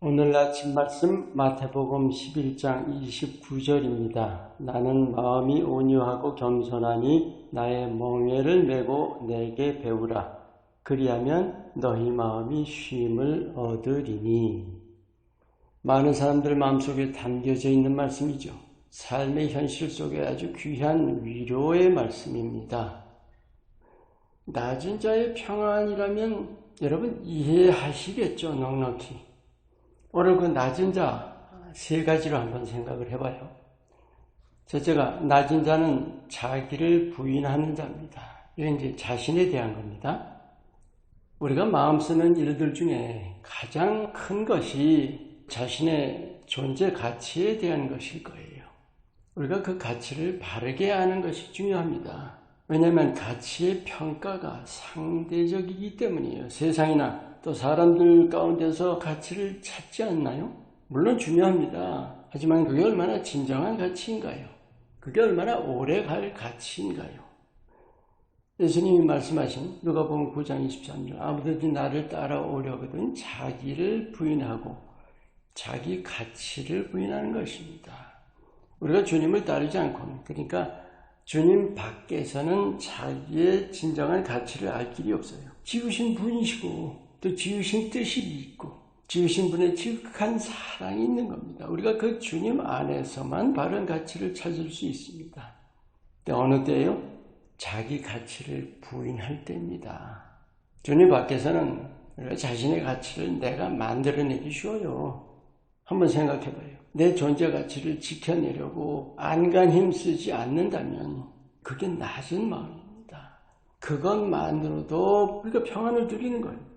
오늘 아침 말씀 마태복음 11장 29절입니다. 나는 마음이 온유하고 겸손하니 나의 멍에를 메고 내게 배우라. 그리하면 너희 마음이 쉼을 얻으리니. 많은 사람들 마음속에 담겨져 있는 말씀이죠. 삶의 현실 속에 아주 귀한 위로의 말씀입니다. 낮은 자의 평안이라면 여러분 이해하시겠죠, 넉넉히. 오늘 그 낮은 자 세 가지로 한번 생각을 해봐요. 첫째가 낮은 자는 자기를 부인하는 자입니다. 이건 이제 자신에 대한 겁니다. 우리가 마음 쓰는 일들 중에 가장 큰 것이 자신의 존재 가치에 대한 것일 거예요. 우리가 그 가치를 바르게 아는 것이 중요합니다. 왜냐하면 가치의 평가가 상대적이기 때문이에요. 세상이나 또 사람들 가운데서 가치를 찾지 않나요? 물론 중요합니다. 하지만 그게 얼마나 진정한 가치인가요? 그게 얼마나 오래 갈 가치인가요? 예수님이 말씀하신 누가복음 9장 23절 아무든지 나를 따라오려거든 자기를 부인하고 자기 가치를 부인하는 것입니다. 우리가 주님을 따르지 않고 그러니까 주님 밖에서는 자기의 진정한 가치를 알 길이 없어요. 지으신 분이시고 또 지으신 뜻이 있고 지으신 분의 지극한 사랑이 있는 겁니다. 우리가 그 주님 안에서만 바른 가치를 찾을 수 있습니다. 어느 때요? 자기 가치를 부인할 때입니다. 주님 밖에서는 우리가 자신의 가치를 내가 만들어내기 쉬워요. 한번 생각해봐요. 내 존재 가치를 지켜내려고 안간 힘쓰지 않는다면 그게 낮은 마음입니다. 그것만으로도 우리가 평안을 누리는 거예요.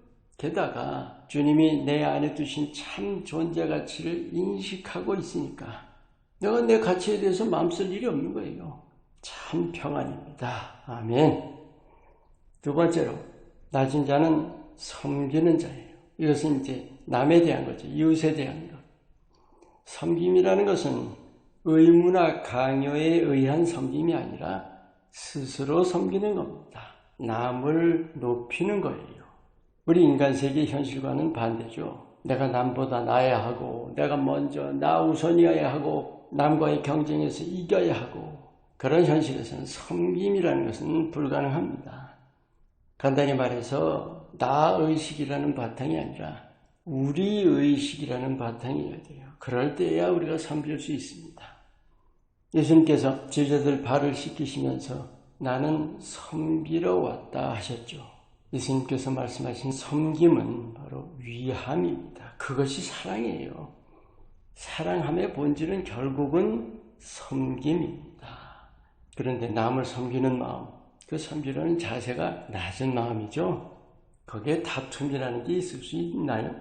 게다가 주님이 내 안에 두신 참 존재 가치를 인식하고 있으니까 내가 내 가치에 대해서 마음 쓸 일이 없는 거예요. 참 평안입니다. 아멘. 두 번째로 낮은 자는 섬기는 자예요. 이것은 이제 남에 대한 거죠. 이웃에 대한 것. 섬김이라는 것은 의무나 강요에 의한 섬김이 아니라 스스로 섬기는 겁니다. 남을 높이는 거예요. 우리 인간 세계 현실과는 반대죠. 내가 남보다 나아야 하고 내가 먼저 나 우선이어야 하고 남과의 경쟁에서 이겨야 하고 그런 현실에서는 섬김이라는 것은 불가능합니다. 간단히 말해서 나의식이라는 바탕이 아니라 우리의식이라는 바탕이어야 돼요. 그럴 때야 우리가 섬길 수 있습니다. 예수님께서 제자들 발을 씻기시면서 나는 섬기러 왔다 하셨죠. 예수님께서 말씀하신 섬김은 바로 위함입니다. 그것이 사랑이에요. 사랑함의 본질은 결국은 섬김입니다. 그런데 남을 섬기는 마음, 그 섬기려는 자세가 낮은 마음이죠. 거기에 다툼이라는 게 있을 수 있나요?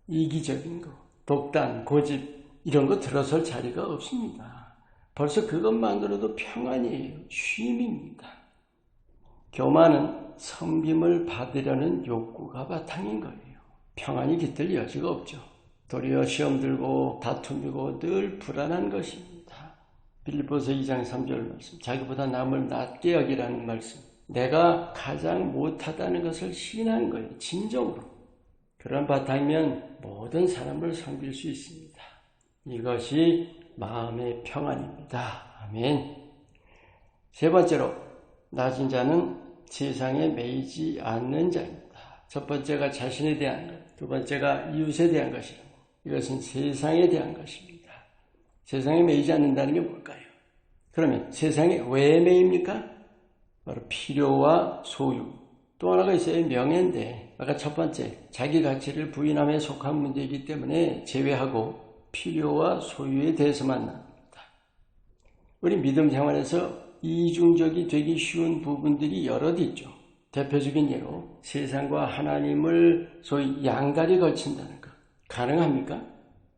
이기적인 거, 독단, 고집 이런 거 들어설 자리가 없습니다. 벌써 그것만으로도 평안이에요. 쉼입니다. 교만은 섬김을 받으려는 욕구가 바탕인 거예요. 평안이 깃들 여지가 없죠. 도리어 시험 들고 다툼이고 늘 불안한 것입니다. 빌립보서 2장 3절 말씀, 자기보다 남을 낮게 여기라는 말씀, 내가 가장 못하다는 것을 시인한 거예요. 진정으로. 그런 바탕이면 모든 사람을 섬길 수 있습니다. 이것이 마음의 평안입니다. 아멘. 세 번째로 낮은 자는 세상에 매이지 않는 자입니다. 첫 번째가 자신에 대한 것, 두 번째가 이웃에 대한 것이라. 이것은 세상에 대한 것입니다. 세상에 매이지 않는다는 게 뭘까요? 그러면 세상에 왜 매입니까? 바로 필요와 소유. 또 하나가 있어요. 명예인데 아까 첫 번째 자기 가치를 부인함에 속한 문제이기 때문에 제외하고 필요와 소유에 대해서만 나옵니다. 우리 믿음 생활에서 이중적이 되기 쉬운 부분들이 여럿 있죠. 대표적인 예로 세상과 하나님을 소위 양다리 걸친다는 것. 가능합니까?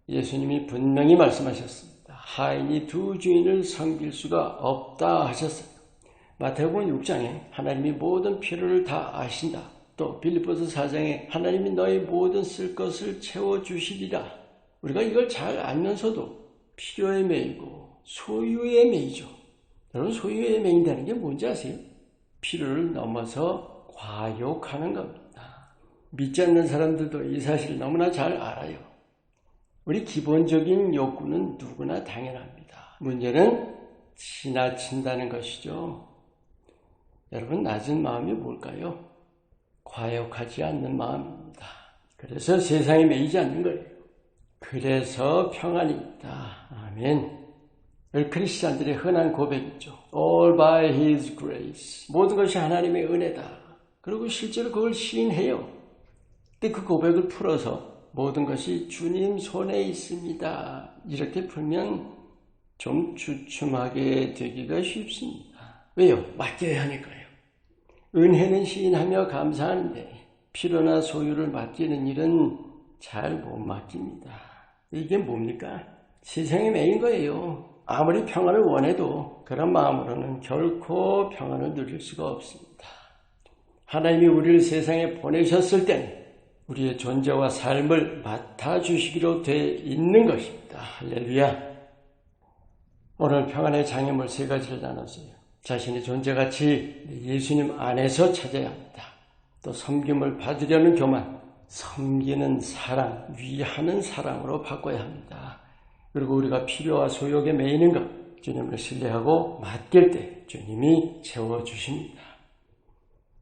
예수님이 분명히 말씀하셨습니다. 하인이 두 주인을 섬길 수가 없다 하셨어요. 마태복음 6장에 하나님이 모든 필요를 다 아신다. 또 빌립보서 4장에 하나님이 너희 모든 쓸 것을 채워주시리라. 우리가 이걸 잘 알면서도 필요에 매이고 소유에 매이죠. 여러분 소유에 매인다는 게 뭔지 아세요? 필요를 넘어서 과욕하는 겁니다. 믿지 않는 사람들도 이 사실을 너무나 잘 알아요. 우리 기본적인 욕구는 누구나 당연합니다. 문제는 지나친다는 것이죠. 여러분, 낮은 마음이 뭘까요? 과욕하지 않는 마음입니다. 그래서 세상에 매이지 않는 거예요. 그래서 평안이 있다. 아멘. 크리스찬들의 흔한 고백이죠. All by His grace. 모든 것이 하나님의 은혜다. 그리고 실제로 그걸 시인해요. 근데 그 고백을 풀어서 모든 것이 주님 손에 있습니다. 이렇게 풀면 좀 주춤하게 되기가 쉽습니다. 왜요? 맡겨야 하니까요. 은혜는 시인하며 감사하는데 필요나 소유를 맡기는 일은 잘 못 맡깁니다. 이게 뭡니까? 세상에 매인 거예요. 아무리 평안을 원해도 그런 마음으로는 결코 평안을 누릴 수가 없습니다. 하나님이 우리를 세상에 보내셨을 때는 우리의 존재와 삶을 맡아주시기로 돼 있는 것입니다. 할렐루야. 오늘 평안의 장애물 3가지를 나눴어요. 자신의 존재가치 예수님 안에서 찾아야 합니다. 또 섬김을 받으려는 교만, 섬기는 사랑, 위하는 사랑으로 바꿔야 합니다. 그리고 우리가 필요와 소욕에 매이는 것, 주님을 신뢰하고 맡길 때 주님이 채워주십니다.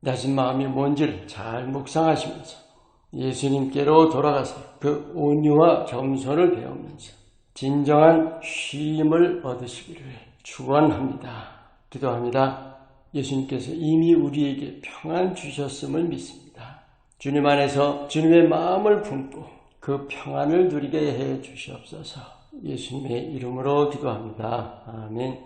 낮은 마음이 뭔지를 잘 묵상하시면서 예수님께로 돌아가서 그 온유와 겸손을 배우면서 진정한 쉼을 얻으시기를 축원합니다. 기도합니다. 예수님께서 이미 우리에게 평안 주셨음을 믿습니다. 주님 안에서 주님의 마음을 품고 그 평안을 누리게 해 주시옵소서. 예수님의 이름으로 기도합니다. 아멘.